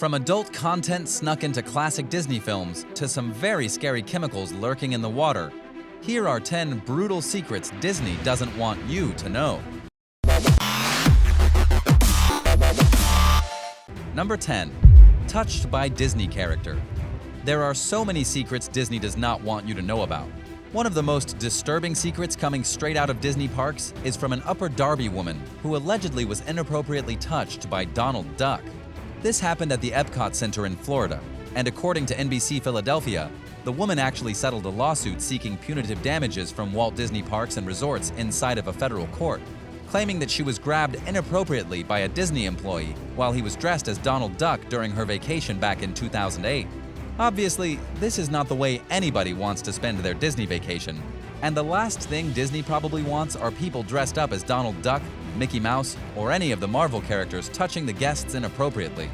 From adult content snuck into classic Disney films to some very scary chemicals lurking in the water, here are 10 brutal secrets Disney doesn't want you to know. Number 10. Touched by Disney character. There are so many secrets Disney does not want you to know about. One of the most disturbing secrets coming straight out of Disney parks is from an Upper Darby woman who allegedly was inappropriately touched by Donald Duck. This happened at the Epcot Center in Florida, and according to NBC Philadelphia, the woman actually settled a lawsuit seeking punitive damages from Walt Disney Parks and Resorts inside of a federal court, claiming that she was grabbed inappropriately by a Disney employee while he was dressed as Donald Duck during her vacation back in 2008. Obviously, this is not the way anybody wants to spend their Disney vacation, and the last thing Disney probably wants are people dressed up as Donald Duck, Mickey Mouse, or any of the Marvel characters touching the guests inappropriately.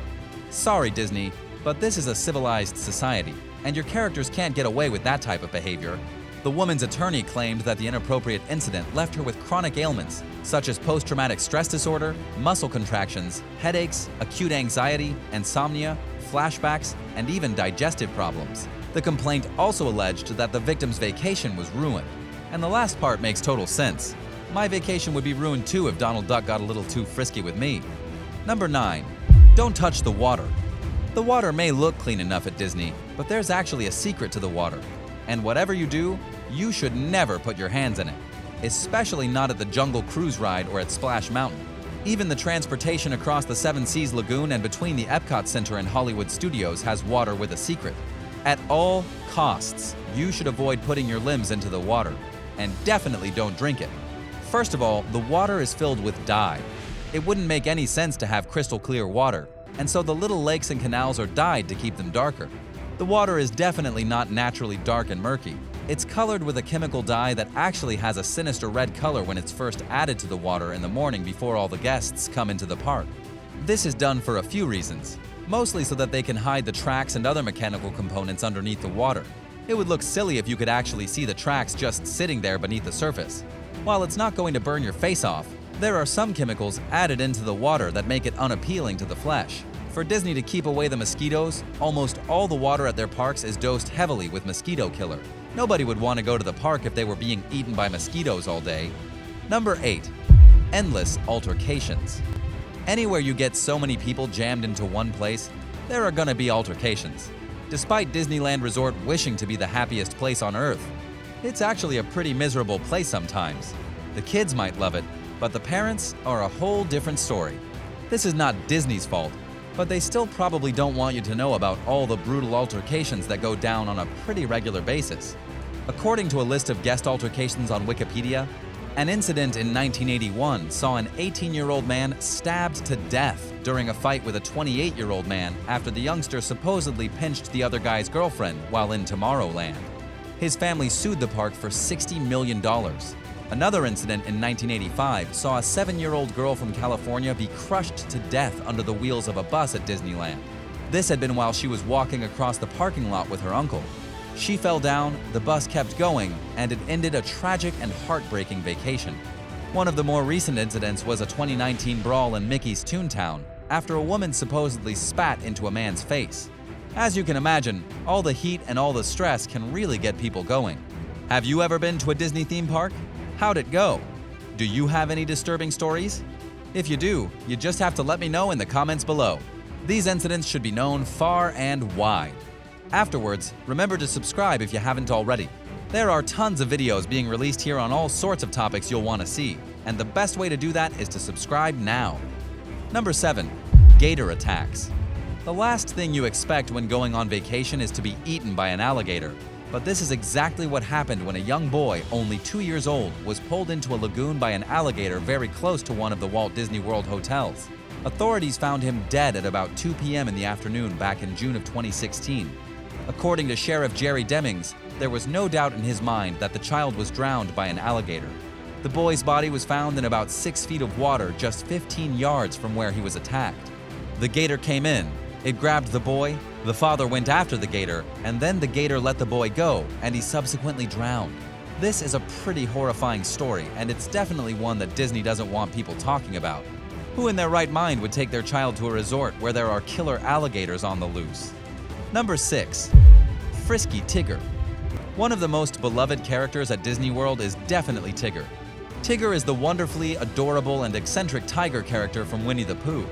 Sorry, Disney, but this is a civilized society, and your characters can't get away with that type of behavior. The woman's attorney claimed that the inappropriate incident left her with chronic ailments, such as post-traumatic stress disorder, muscle contractions, headaches, acute anxiety, insomnia, flashbacks, and even digestive problems. The complaint also alleged that the victim's vacation was ruined. And the last part makes total sense. My vacation would be ruined too if Donald Duck got a little too frisky with me. Number 9. Don't touch the water. The water may look clean enough at Disney, but there's actually a secret to the water. And whatever you do, you should never put your hands in it, especially not at the Jungle Cruise ride or at Splash Mountain. Even the transportation across the Seven Seas Lagoon and between the Epcot Center and Hollywood Studios has water with a secret. At all costs, you should avoid putting your limbs into the water, and definitely don't drink it. First of all, the water is filled with dye. It wouldn't make any sense to have crystal clear water, and so the little lakes and canals are dyed to keep them darker. The water is definitely not naturally dark and murky. It's colored with a chemical dye that actually has a sinister red color when it's first added to the water in the morning before all the guests come into the park. This is done for a few reasons, mostly so that they can hide the tracks and other mechanical components underneath the water. It would look silly if you could actually see the tracks just sitting there beneath the surface. While it's not going to burn your face off, there are some chemicals added into the water that make it unappealing to the flesh. For Disney to keep away the mosquitoes, almost all the water at their parks is dosed heavily with mosquito killer. Nobody would want to go to the park if they were being eaten by mosquitoes all day. Number 8. Endless altercations. Anywhere you get so many people jammed into one place, there are gonna be altercations. Despite Disneyland Resort wishing to be the happiest place on earth, it's actually a pretty miserable place sometimes. The kids might love it, but the parents are a whole different story. This is not Disney's fault, but they still probably don't want you to know about all the brutal altercations that go down on a pretty regular basis. According to a list of guest altercations on Wikipedia, an incident in 1981 saw an 18-year-old man stabbed to death during a fight with a 28-year-old man after the youngster supposedly pinched the other guy's girlfriend while in Tomorrowland. His family sued the park for $60 million. Another incident in 1985 saw a 7-year-old girl from California be crushed to death under the wheels of a bus at Disneyland. This had been while she was walking across the parking lot with her uncle. She fell down, the bus kept going, and it ended a tragic and heartbreaking vacation. One of the more recent incidents was a 2019 brawl in Mickey's Toontown after a woman supposedly spat into a man's face. As you can imagine, all the heat and all the stress can really get people going. Have you ever been to a Disney theme park? How'd it go? Do you have any disturbing stories? If you do, you just have to let me know in the comments below. These incidents should be known far and wide. Afterwards, remember to subscribe if you haven't already. There are tons of videos being released here on all sorts of topics you'll want to see, and the best way to do that is to subscribe now. Number 7. Gator attacks. The last thing you expect when going on vacation is to be eaten by an alligator. But this is exactly what happened when a young boy, only 2 years old, was pulled into a lagoon by an alligator very close to one of the Walt Disney World hotels. Authorities found him dead at about 2 p.m. in the afternoon back in June of 2016. According to Sheriff Jerry Demings, there was no doubt in his mind that the child was drowned by an alligator. The boy's body was found in about 6 feet of water just 15 yards from where he was attacked. The gator came in. It grabbed the boy, the father went after the gator, and then the gator let the boy go, and he subsequently drowned. This is a pretty horrifying story, and it's definitely one that Disney doesn't want people talking about. Who in their right mind would take their child to a resort where there are killer alligators on the loose? Number 6. Frisky Tigger. One of the most beloved characters at Disney World is definitely Tigger. Tigger is the wonderfully adorable and eccentric tiger character from Winnie the Pooh.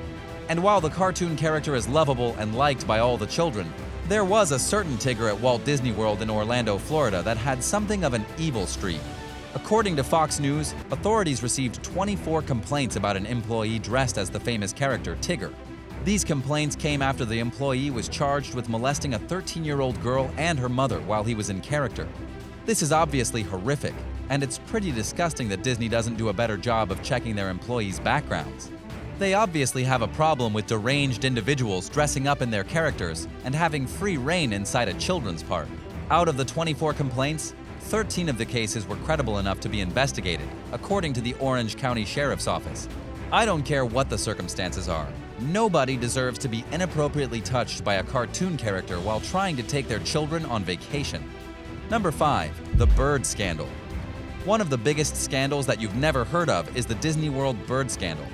And while the cartoon character is lovable and liked by all the children, there was a certain Tigger at Walt Disney World in Orlando, Florida that had something of an evil streak. According to Fox News, authorities received 24 complaints about an employee dressed as the famous character Tigger. These complaints came after the employee was charged with molesting a 13-year-old girl and her mother while he was in character. This is obviously horrific, and it's pretty disgusting that Disney doesn't do a better job of checking their employees' backgrounds. They obviously have a problem with deranged individuals dressing up in their characters and having free reign inside a children's park. Out of the 24 complaints, 13 of the cases were credible enough to be investigated, according to the Orange County Sheriff's Office. I don't care what the circumstances are. Nobody deserves to be inappropriately touched by a cartoon character while trying to take their children on vacation. Number 5. The Bird Scandal. One of the biggest scandals that you've never heard of is the Disney World bird scandal.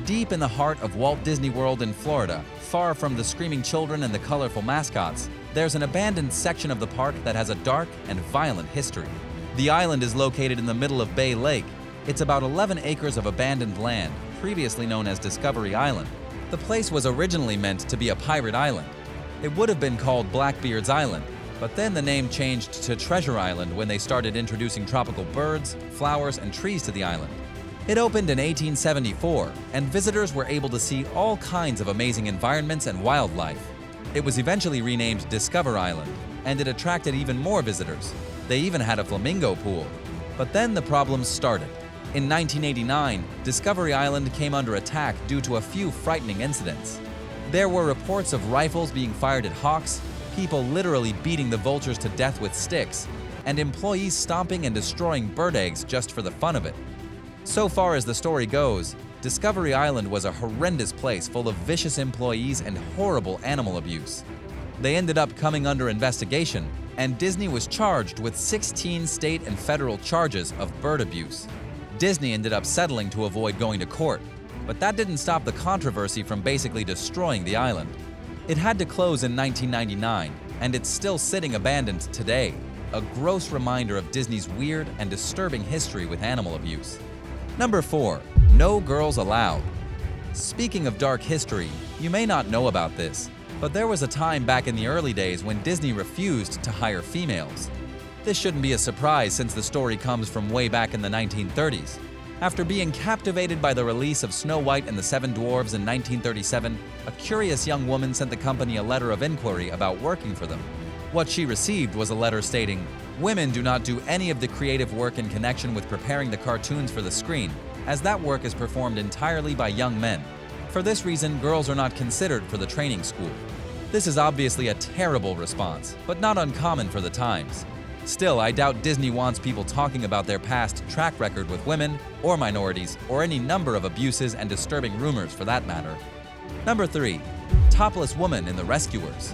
Deep in the heart of Walt Disney World in Florida, far from the screaming children and the colorful mascots, there's an abandoned section of the park that has a dark and violent history. The island is located in the middle of Bay Lake. It's about 11 acres of abandoned land, previously known as Discovery Island. The place was originally meant to be a pirate island. It would have been called Blackbeard's Island, but then the name changed to Treasure Island when they started introducing tropical birds, flowers, and trees to the island. It opened in 1874, and visitors were able to see all kinds of amazing environments and wildlife. It was eventually renamed Discover Island, and it attracted even more visitors. They even had a flamingo pool. But then the problems started. In 1989, Discovery Island came under attack due to a few frightening incidents. There were reports of rifles being fired at hawks, people literally beating the vultures to death with sticks, and employees stomping and destroying bird eggs just for the fun of it. So far as the story goes, Discovery Island was a horrendous place full of vicious employees and horrible animal abuse. They ended up coming under investigation, and Disney was charged with 16 state and federal charges of bird abuse. Disney ended up settling to avoid going to court, but that didn't stop the controversy from basically destroying the island. It had to close in 1999, and it's still sitting abandoned today, a gross reminder of Disney's weird and disturbing history with animal abuse. Number 4. No Girls Allowed. Speaking of dark history, you may not know about this, but there was a time back in the early days when Disney refused to hire females. This shouldn't be a surprise since the story comes from way back in the 1930s. After being captivated by the release of Snow White and the Seven Dwarfs in 1937, a curious young woman sent the company a letter of inquiry about working for them. What she received was a letter stating, "Women do not do any of the creative work in connection with preparing the cartoons for the screen, as that work is performed entirely by young men. For this reason, girls are not considered for the training school." This is obviously a terrible response, but not uncommon for the times. Still, I doubt Disney wants people talking about their past track record with women, or minorities, or any number of abuses and disturbing rumors for that matter. Number 3. Topless Woman in The Rescuers.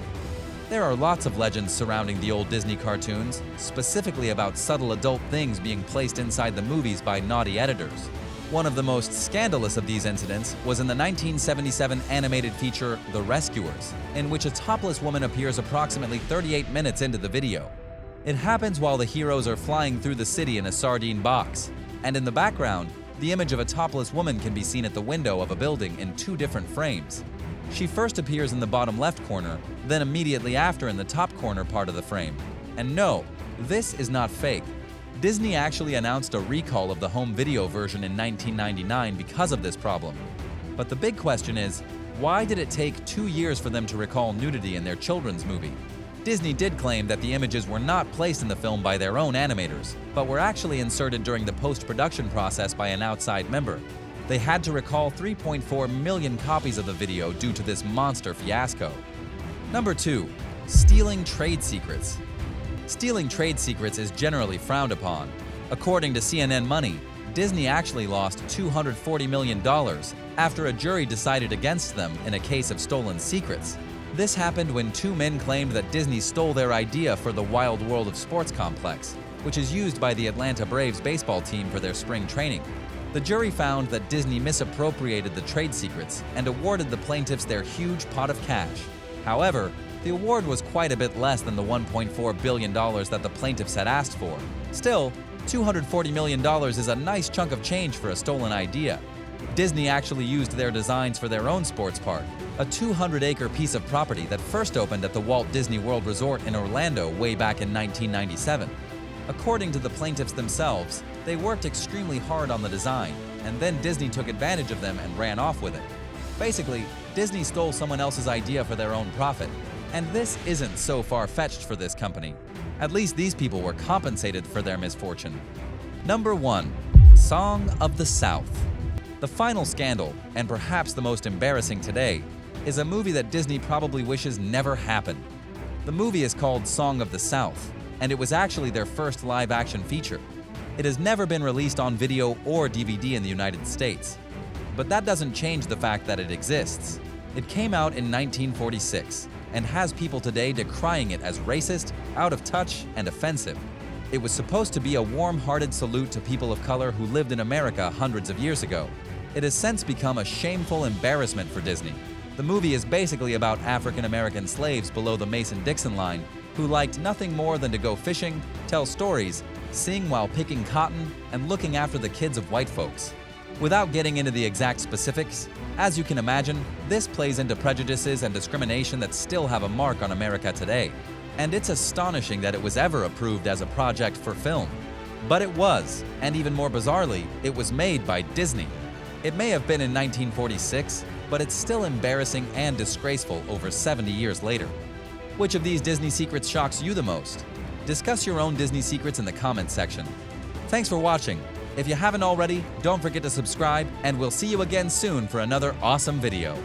There are lots of legends surrounding the old Disney cartoons, specifically about subtle adult things being placed inside the movies by naughty editors. One of the most scandalous of these incidents was in the 1977 animated feature The Rescuers, in which a topless woman appears approximately 38 minutes into the video. It happens while the heroes are flying through the city in a sardine box, and in the background, the image of a topless woman can be seen at the window of a building in 2 different frames. She first appears in the bottom left corner, then immediately after in the top corner part of the frame. And no, this is not fake. Disney actually announced a recall of the home video version in 1999 because of this problem. But the big question is, why did it take 2 years for them to recall nudity in their children's movie? Disney did claim that the images were not placed in the film by their own animators, but were actually inserted during the post-production process by an outside member. They had to recall 3.4 million copies of the video due to this monster fiasco. Number 2. Stealing trade secrets. Stealing trade secrets is generally frowned upon. According to CNN Money, Disney actually lost $240 million after a jury decided against them in a case of stolen secrets. This happened when 2 men claimed that Disney stole their idea for the Wild World of Sports complex, which is used by the Atlanta Braves baseball team for their spring training. The jury found that Disney misappropriated the trade secrets and awarded the plaintiffs their huge pot of cash. However, the award was quite a bit less than the $1.4 billion that the plaintiffs had asked for. Still, $240 million is a nice chunk of change for a stolen idea. Disney actually used their designs for their own sports park, a 200-acre piece of property that first opened at the Walt Disney World Resort in Orlando way back in 1997. According to the plaintiffs themselves, they worked extremely hard on the design, and then Disney took advantage of them and ran off with it. Basically, Disney stole someone else's idea for their own profit. And this isn't so far-fetched for this company. At least these people were compensated for their misfortune. Number 1. Song of the South. The final scandal, and perhaps the most embarrassing today, is a movie that Disney probably wishes never happened. The movie is called Song of the South, and it was actually their first live-action feature. It has never been released on video or DVD in the United States. But that doesn't change the fact that it exists. It came out in 1946 and has people today decrying it as racist, out of touch, and offensive. It was supposed to be a warm-hearted salute to people of color who lived in America hundreds of years ago. It has since become a shameful embarrassment for Disney. The movie is basically about African-American slaves below the Mason-Dixon line who liked nothing more than to go fishing, tell stories, sing while picking cotton, and looking after the kids of white folks. Without getting into the exact specifics, as you can imagine, this plays into prejudices and discrimination that still have a mark on America today. And it's astonishing that it was ever approved as a project for film. But it was, and even more bizarrely, it was made by Disney. It may have been in 1946, but it's still embarrassing and disgraceful over 70 years later. Which of these Disney secrets shocks you the most? Discuss your own Disney secrets in the comments section. Thanks for watching. If you haven't already, don't forget to subscribe, and we'll see you again soon for another awesome video.